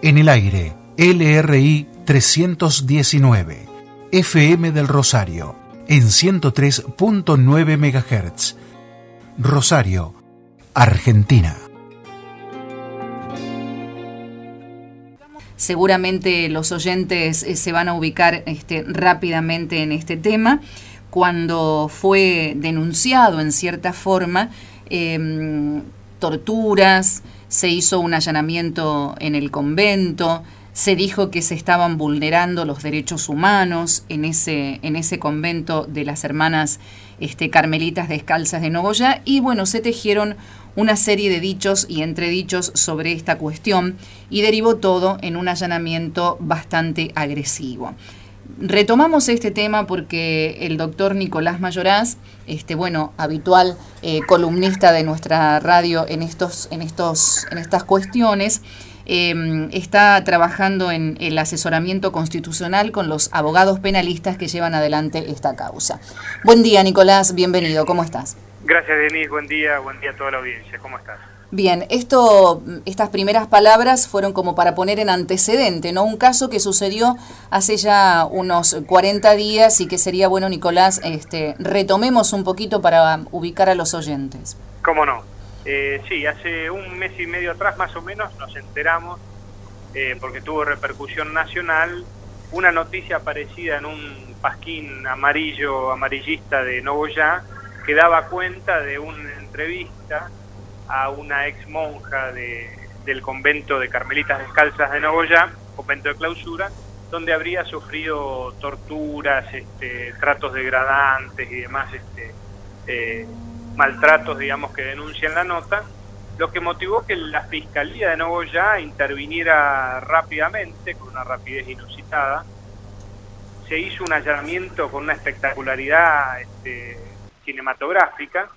En el aire, LRI 319, FM del Rosario, en 103.9 MHz. Rosario, Argentina. Seguramente los oyentes se van a ubicar rápidamente en este tema. Cuando fue denunciado en cierta forma torturas, se hizo un allanamiento en el convento, se dijo que se estaban vulnerando los derechos humanos en ese convento de las hermanas carmelitas descalzas de Nogoyá, y bueno, se tejieron una serie de dichos y entredichos sobre esta cuestión y derivó todo en un allanamiento bastante agresivo. Retomamos este tema porque el doctor Nicolás Mayoraz, habitual columnista de nuestra radio en estas cuestiones, está trabajando en el asesoramiento constitucional con los abogados penalistas que llevan adelante esta causa. Buen día, Nicolás, bienvenido, ¿cómo estás? Gracias, Denise, buen día a toda la audiencia, ¿cómo estás? Bien, estas primeras palabras fueron como para poner en antecedente, ¿no? Un caso que sucedió hace ya unos 40 días y que sería bueno, Nicolás, retomemos un poquito para ubicar a los oyentes. ¿Cómo no? Sí, hace un mes y medio atrás más o menos nos enteramos, porque tuvo repercusión nacional, una noticia aparecida en un pasquín amarillista de Nogoyá que daba cuenta de una entrevista a una ex monja del convento de Carmelitas Descalzas de Nogoyá, convento de clausura, donde habría sufrido torturas, tratos degradantes y demás maltratos, digamos, que denuncia en la nota, lo que motivó que la Fiscalía de Nogoyá interviniera rápidamente, con una rapidez inusitada. Se hizo un allanamiento con una espectacularidad cinematográfica,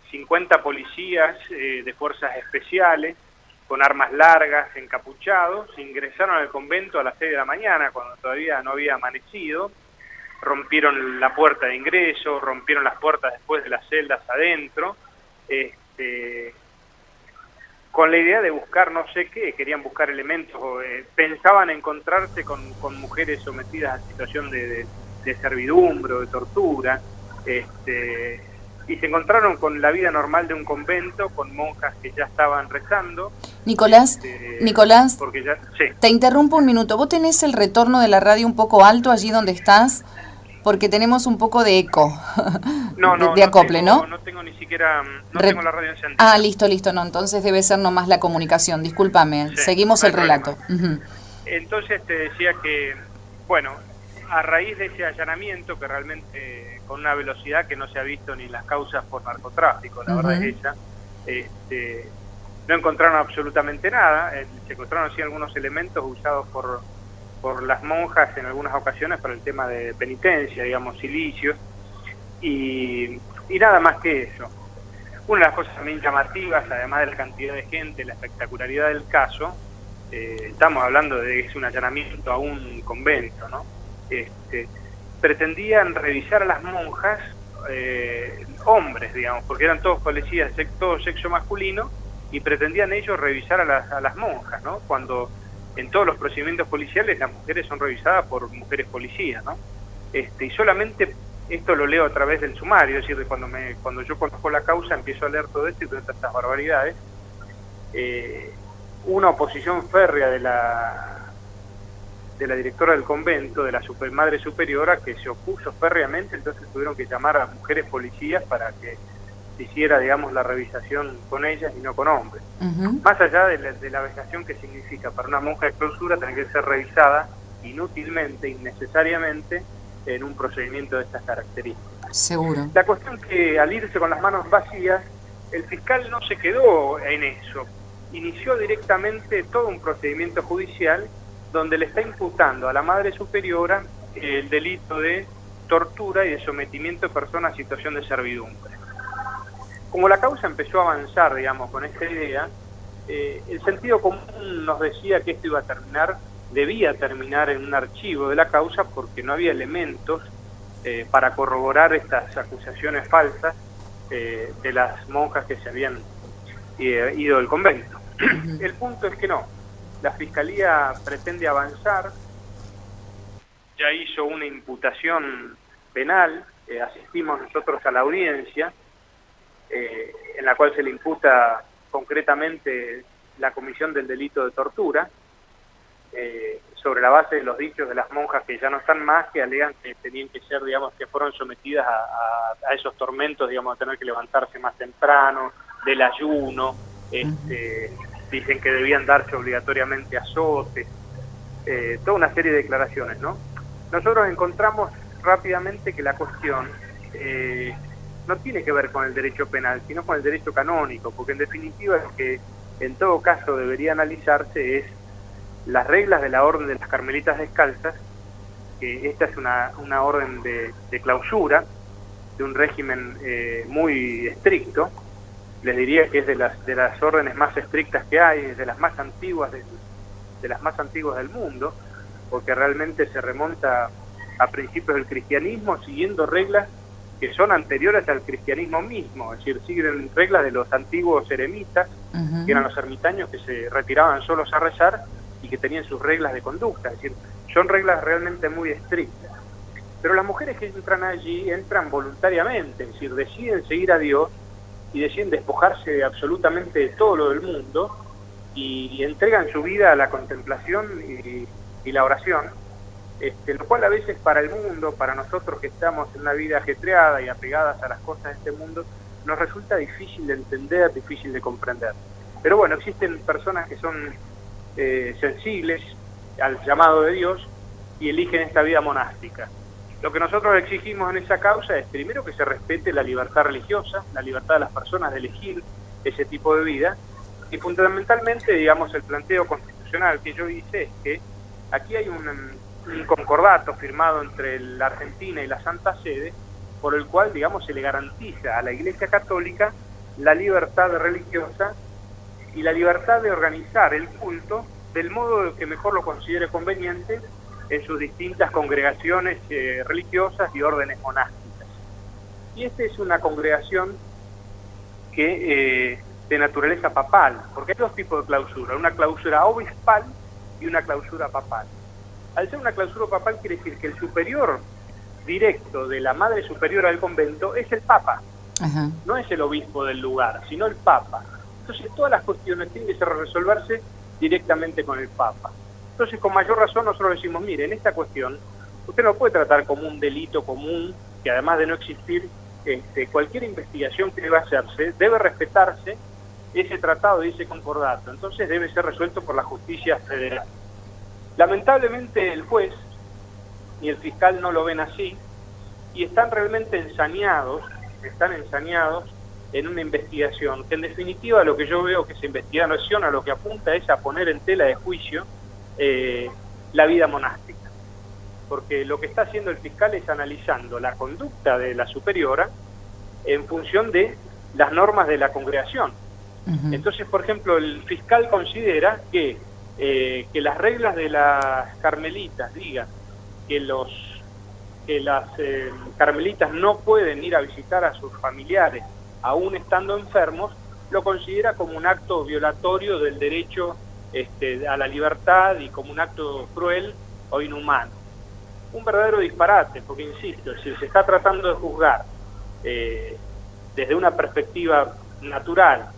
50 policías de fuerzas especiales, con armas largas, encapuchados, ingresaron al convento a las 6 de la mañana, cuando todavía no había amanecido, rompieron la puerta de ingreso, rompieron las puertas después de las celdas adentro, con la idea de buscar no sé qué, querían buscar elementos, pensaban encontrarse con mujeres sometidas a situación de servidumbre o de tortura, y se encontraron con la vida normal de un convento, con monjas que ya estaban rezando. Nicolás, porque ya, sí. Te interrumpo un minuto. ¿Vos tenés el retorno de la radio un poco alto allí donde estás? Porque tenemos un poco de eco, de acople, ¿no? No tengo ni siquiera, tengo la radio encendida. Ah, listo, no, entonces debe ser nomás la comunicación, discúlpame, sí, seguimos el relato. Uh-huh. Entonces te decía que, bueno, a raíz de ese allanamiento, que realmente con una velocidad que no se ha visto ni en las causas por narcotráfico, la verdad es esa, no encontraron absolutamente nada, se encontraron sí algunos elementos usados por las monjas en algunas ocasiones para el tema de penitencia, digamos, silicios, y nada más que eso. Una de las cosas también llamativas, además de la cantidad de gente, la espectacularidad del caso, estamos hablando de que es un allanamiento a un convento, ¿no? Pretendían revisar a las monjas, hombres, digamos, porque eran todos policías, todo sexo masculino, y pretendían ellos revisar a las monjas, ¿no? Cuando en todos los procedimientos policiales las mujeres son revisadas por mujeres policías, ¿no? Y solamente esto lo leo a través del sumario, es decir, cuando yo conozco la causa empiezo a leer todo esto y todas estas barbaridades. Una oposición férrea de la directora del convento, de la Madre Superiora, que se opuso férreamente, entonces tuvieron que llamar a mujeres policías para que se hiciera, digamos, la revisación con ellas y no con hombres. Más allá de la vejación que significa para una monja de clausura tener que ser revisada inútilmente, innecesariamente, en un procedimiento de estas características. Seguro. La cuestión es que al irse con las manos vacías, el fiscal no se quedó en eso, inició directamente todo un procedimiento judicial donde le está imputando a la Madre Superiora el delito de tortura y de sometimiento de personas a situación de servidumbre. Como la causa empezó a avanzar, digamos, con esta idea, el sentido común nos decía que esto debía terminar en un archivo de la causa porque no había elementos para corroborar estas acusaciones falsas de las monjas que se habían ido del convento. El punto es que no. la Fiscalía pretende avanzar, ya hizo una imputación penal, asistimos nosotros a la audiencia, en la cual se le imputa concretamente la comisión del delito de tortura, sobre la base de los dichos de las monjas que ya no están más, que alegan que tenían que ser, digamos, que fueron sometidas a esos tormentos, digamos, a tener que levantarse más temprano, del ayuno, dicen que debían darse obligatoriamente azotes, toda una serie de declaraciones, ¿no? Nosotros encontramos rápidamente que la cuestión no tiene que ver con el derecho penal, sino con el derecho canónico, porque en definitiva lo que en todo caso debería analizarse es las reglas de la Orden de las Carmelitas Descalzas, que esta es una orden de clausura, de un régimen muy estricto. Les diría que es de las órdenes más estrictas que hay, es de las más antiguas del mundo, porque realmente se remonta a principios del cristianismo, siguiendo reglas que son anteriores al cristianismo mismo, es decir, siguen reglas de los antiguos eremitas, que eran los ermitaños que se retiraban solos a rezar y que tenían sus reglas de conducta, es decir, son reglas realmente muy estrictas. Pero las mujeres que entran allí entran voluntariamente, es decir, deciden seguir a Dios y deciden despojarse de absolutamente todo lo del mundo y entregan su vida a la contemplación y la oración, lo cual a veces para el mundo, para nosotros que estamos en una vida ajetreada y apegadas a las cosas de este mundo, nos resulta difícil de entender, difícil de comprender. Pero bueno, existen personas que son sensibles al llamado de Dios y eligen esta vida monástica. Lo que nosotros exigimos en esa causa es primero que se respete la libertad religiosa, la libertad de las personas de elegir ese tipo de vida, y fundamentalmente, digamos, el planteo constitucional que yo hice es que aquí hay un concordato firmado entre la Argentina y la Santa Sede, por el cual, digamos, se le garantiza a la Iglesia Católica la libertad religiosa y la libertad de organizar el culto del modo que mejor lo considere conveniente en sus distintas congregaciones religiosas y órdenes monásticas. Y esta es una congregación que de naturaleza papal, porque hay dos tipos de clausura, una clausura obispal y una clausura papal. Al ser una clausura papal quiere decir que el superior directo de la madre superiora del convento es el Papa, no es el obispo del lugar, sino el Papa. Entonces todas las cuestiones tienen que resolverse directamente con el Papa. Entonces con mayor razón nosotros decimos, mire, en esta cuestión usted no puede tratar como un delito común, que además de no existir, cualquier investigación que deba hacerse, debe respetarse ese tratado y ese concordato, entonces debe ser resuelto por la justicia federal. Lamentablemente el juez y el fiscal no lo ven así y están realmente ensañados en una investigación que en definitiva lo que yo veo que esa investigación a lo que apunta es a poner en tela de juicio la vida monástica, porque lo que está haciendo el fiscal es analizando la conducta de la superiora en función de las normas de la congregación. Entonces, por ejemplo, el fiscal considera que las reglas de las carmelitas digan que las carmelitas no pueden ir a visitar a sus familiares aún estando enfermos, lo considera como un acto violatorio del derecho a la libertad y como un acto cruel o inhumano. Un verdadero disparate, porque insisto, si se está tratando de juzgar desde una perspectiva natural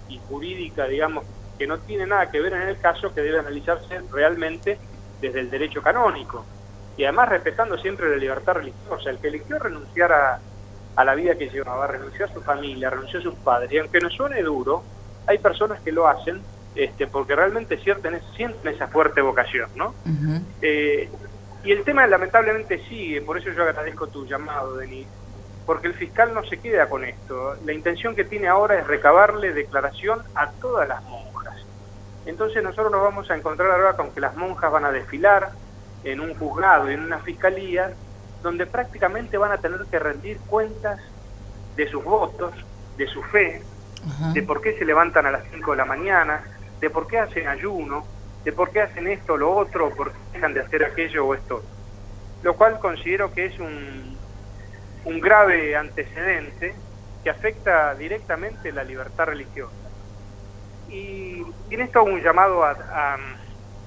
y jurídica, digamos, que no tiene nada que ver en el caso, que debe analizarse realmente desde el derecho canónico, y además respetando siempre la libertad religiosa. El que eligió renunciar a la vida que llevaba, renunció a su familia, renunció a sus padres, y aunque nos suene duro, hay personas que lo hacen porque realmente sienten esa fuerte vocación, ¿no? Y el tema lamentablemente sigue, por eso yo agradezco tu llamado, Denis, porque el fiscal no se queda con esto. La intención que tiene ahora es recabarle declaración a todas las monjas. Entonces nosotros nos vamos a encontrar ahora con que las monjas van a desfilar en un juzgado y en una fiscalía donde prácticamente van a tener que rendir cuentas de sus votos, de su fe, de por qué se levantan a las 5 de la mañana, de por qué hacen ayuno, de por qué hacen esto o lo otro, por qué dejan de hacer aquello o esto. Lo cual considero que es un grave antecedente que afecta directamente la libertad religiosa. Y en esto hago un llamado a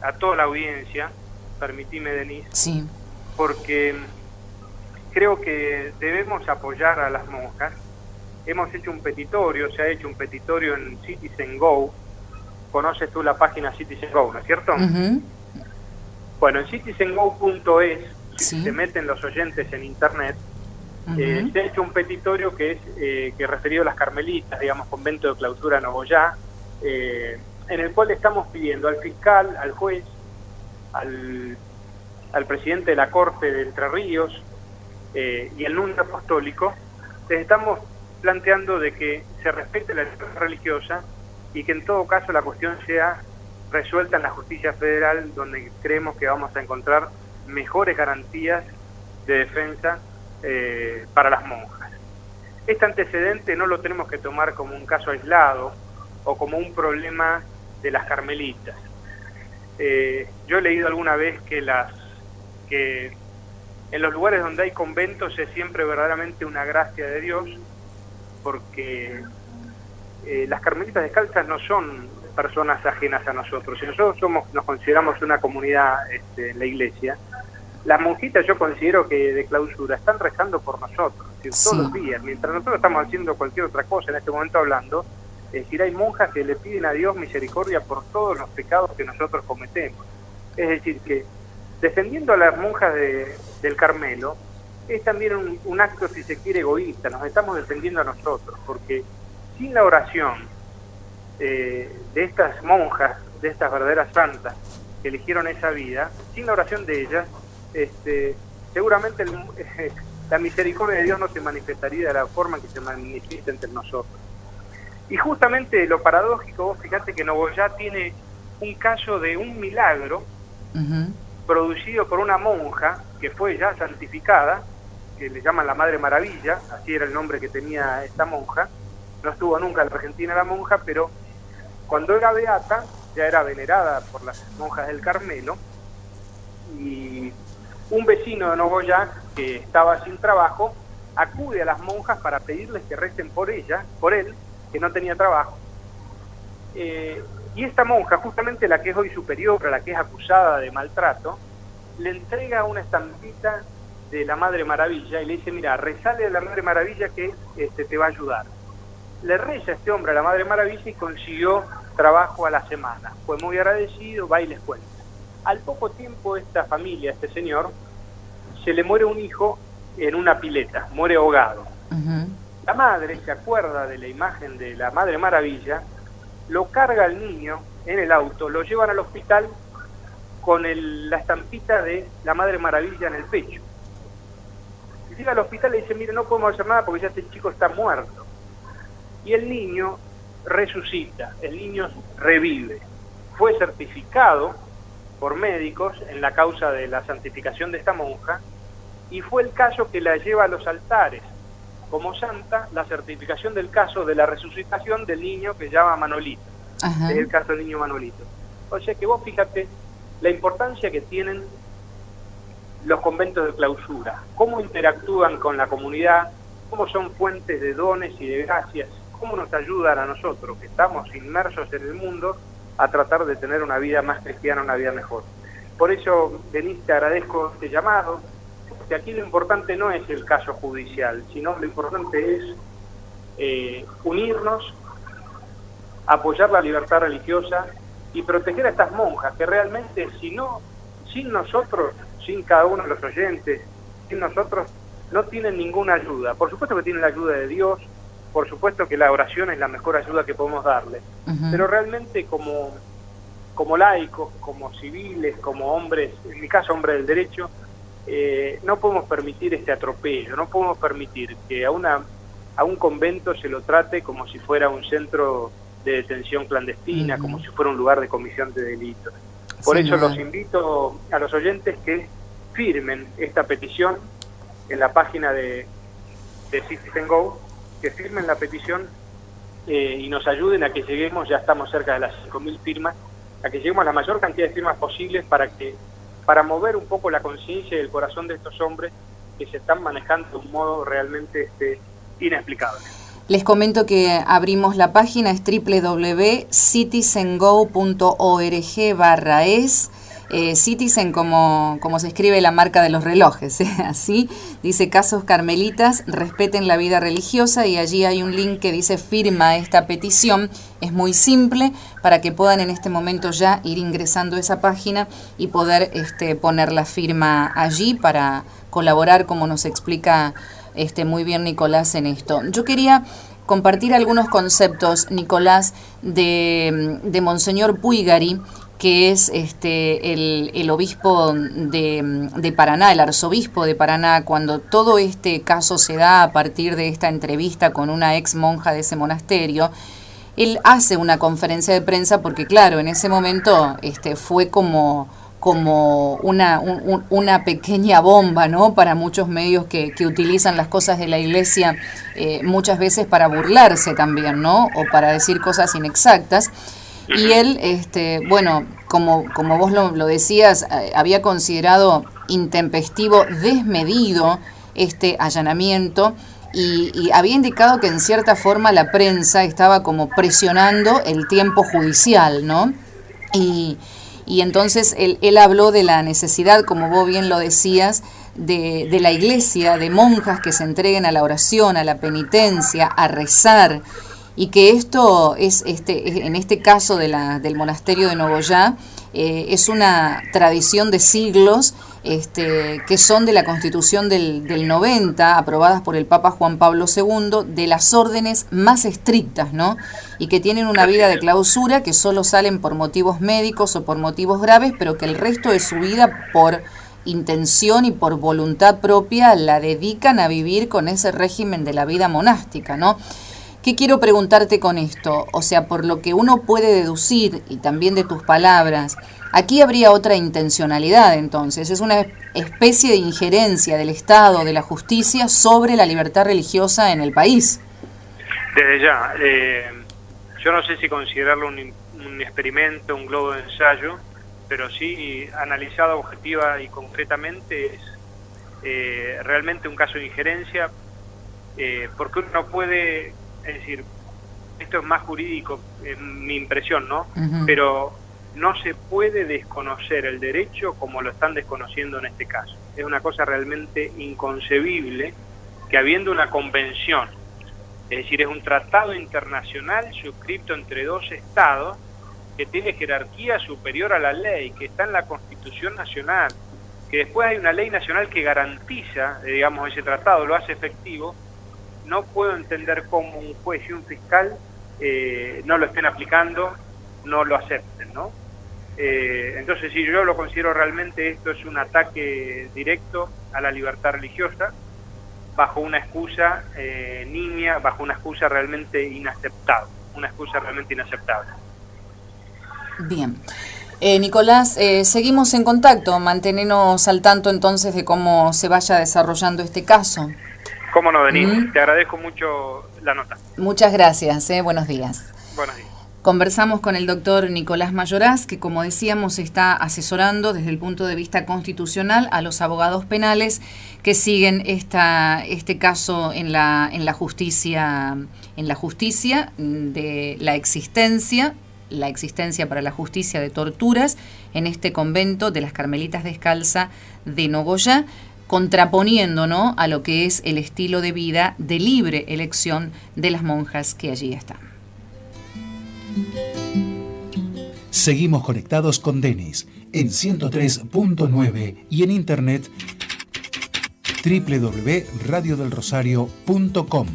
a toda la audiencia, permitime, Denise, Sí. porque creo que debemos apoyar a las monjas. Hemos hecho un petitorio, se ha hecho un petitorio en Citizen Go. Conoces tú la página Citizen Go, ¿no es cierto? Ujú. Bueno, en citizengo.es, si Sí. se meten los oyentes en internet, Ujú. se ha hecho un petitorio que es referido a las carmelitas, digamos, convento de clausura Nogoyá, en el cual estamos pidiendo al fiscal, al juez, al presidente de la Corte de Entre Ríos y el nuncio apostólico, les estamos planteando de que se respete la libertad religiosa y que en todo caso la cuestión sea resuelta en la justicia federal, donde creemos que vamos a encontrar mejores garantías de defensa para las monjas. Este antecedente no lo tenemos que tomar como un caso aislado o como un problema de las carmelitas. Yo he leído alguna vez que en los lugares donde hay conventos es siempre verdaderamente una gracia de Dios, porque las carmelitas descalzas no son personas ajenas a nosotros. Si nosotros nos consideramos una comunidad en la iglesia, las monjitas, yo considero que de clausura, están rezando por nosotros, todos los días, mientras nosotros estamos haciendo cualquier otra cosa, en este momento hablando, es decir, hay monjas que le piden a Dios misericordia por todos los pecados que nosotros cometemos. Es decir, que defendiendo a las monjas del Carmelo, es también un acto, si se quiere, egoísta. Nos estamos defendiendo a nosotros, porque sin la oración de estas monjas, de estas verdaderas santas que eligieron esa vida, sin la oración de ellas, seguramente la misericordia de Dios no se manifestaría de la forma en que se manifiesta entre nosotros. Y justamente lo paradójico, vos fíjate que Nogoyá tiene un caso de un milagro producido por una monja que fue ya santificada, que le llaman la Madre Maravilla, así era el nombre que tenía esta monja. No estuvo nunca en la Argentina la monja, pero cuando era beata ya era venerada por las monjas del Carmelo, y un vecino de Nogoyá que estaba sin trabajo acude a las monjas para pedirles que recen por él, que no tenía trabajo. Y esta monja, justamente la que es hoy superior, la que es acusada de maltrato, le entrega una estampita de la Madre Maravilla y le dice: mira, rezale a la Madre Maravilla que te va a ayudar. Le reza este hombre a la Madre Maravilla y consiguió trabajo a la semana. Fue muy agradecido, va y les cuenta. Al poco tiempo esta familia, este señor, se le muere un hijo en una pileta, muere ahogado. La madre se acuerda de la imagen de la Madre Maravilla, lo carga al niño en el auto, lo llevan al hospital con la estampita de la Madre Maravilla en el pecho. Y llega al hospital y dice: mire, no podemos hacer nada porque ya este chico está muerto. Y el niño resucita, el niño revive. Fue certificado por médicos en la causa de la santificación de esta monja, y fue el caso que la lleva a los altares como santa, la certificación del caso de la resucitación del niño que se llama Manolito. Es el caso del niño Manolito. O sea que vos fíjate la importancia que tienen los conventos de clausura, cómo interactúan con la comunidad, cómo son fuentes de dones y de gracias, cómo nos ayudan a nosotros, que estamos inmersos en el mundo, a tratar de tener una vida más cristiana, una vida mejor. Por eso, Denise, te agradezco este llamado, porque aquí lo importante no es el caso judicial, sino lo importante es unirnos, apoyar la libertad religiosa y proteger a estas monjas que realmente, sin nosotros, sin cada uno de los oyentes, sin nosotros, no tienen ninguna ayuda. Por supuesto que tienen la ayuda de Dios, por supuesto que la oración es la mejor ayuda que podemos darle, pero realmente como laicos, como civiles, como hombres, en mi caso hombre del derecho, no podemos permitir este atropello, no podemos permitir que a un convento se lo trate como si fuera un centro de detención clandestina, como si fuera un lugar de comisión de delitos. Por eso los invito a los oyentes que firmen esta petición en la página de Citizen Go, que firmen la petición y nos ayuden a que lleguemos, ya estamos cerca de las 5.000 firmas, a que lleguemos a la mayor cantidad de firmas posibles para mover un poco la conciencia y el corazón de estos hombres que se están manejando de un modo realmente inexplicable. Les comento que abrimos la página, es www.citizengo.org/es. Citizen como se escribe la marca de los relojes, así dice casos carmelitas, respeten la vida religiosa, y allí hay un link que dice firma esta petición. Es muy simple para que puedan en este momento ya ir ingresando a esa página y poder poner la firma allí para colaborar, como nos explica muy bien Nicolás en esto. Yo quería compartir algunos conceptos, Nicolás, de Monseñor Puigari, que es el obispo de Paraná, el arzobispo de Paraná, cuando todo este caso se da a partir de esta entrevista con una ex monja de ese monasterio. Él hace una conferencia de prensa porque, claro, en ese momento fue como una pequeña bomba, ¿no?, para muchos medios que utilizan las cosas de la Iglesia muchas veces para burlarse también, ¿no?, o para decir cosas inexactas. Y él, como vos lo decías, había considerado intempestivo, desmedido este allanamiento, y había indicado que en cierta forma la prensa estaba como presionando el tiempo judicial, ¿no? Y entonces él habló de la necesidad, como vos bien lo decías, de la Iglesia, de monjas que se entreguen a la oración, a la penitencia, a rezar, y que esto es en este caso del monasterio de Nogoyá, es una tradición de siglos que son de la Constitución del 90, aprobadas por el Papa Juan Pablo II, de las órdenes más estrictas, ¿no? Y que tienen una vida de clausura, que solo salen por motivos médicos o por motivos graves, pero que el resto de su vida, por intención y por voluntad propia, la dedican a vivir con ese régimen de la vida monástica, ¿no? ¿Qué quiero preguntarte con esto? O sea, por lo que uno puede deducir, y también de tus palabras, aquí habría otra intencionalidad entonces, es una especie de injerencia del Estado, de la justicia, sobre la libertad religiosa en el país. Desde ya, yo no sé si considerarlo un experimento, un globo de ensayo, pero sí, analizado objetiva y concretamente, es realmente un caso de injerencia, porque uno no puede... Es decir, esto es más jurídico, mi impresión, ¿no? Uh-huh. Pero no se puede desconocer el derecho como lo están desconociendo en este caso. Es una cosa realmente inconcebible que, habiendo una convención, es decir, es un tratado internacional suscrito entre dos estados que tiene jerarquía superior a la ley, que está en la Constitución Nacional, que después hay una ley nacional que garantiza, digamos, ese tratado, lo hace efectivo. No puedo entender cómo un juez y un fiscal no lo estén aplicando, no lo acepten, ¿no? Entonces, sí, yo lo considero realmente, esto es un ataque directo a la libertad religiosa, bajo una excusa nimia, bajo una excusa realmente inaceptable, Bien. Nicolás, seguimos en contacto, mantenernos al tanto entonces de cómo se vaya desarrollando este caso. Cómo no, Denise, te agradezco mucho la nota. Muchas gracias, buenos días. Buenos días. Conversamos con el doctor Nicolás Mayoraz, que, como decíamos, está asesorando desde el punto de vista constitucional a los abogados penales que siguen este caso en la justicia de la existencia para la justicia de torturas en este convento de las Carmelitas Descalza de Nogoyá, contraponiendo, ¿no?, a lo que es el estilo de vida de libre elección de las monjas que allí están. Seguimos conectados con Denis en 103.9 y en internet www.radiodelrosario.com.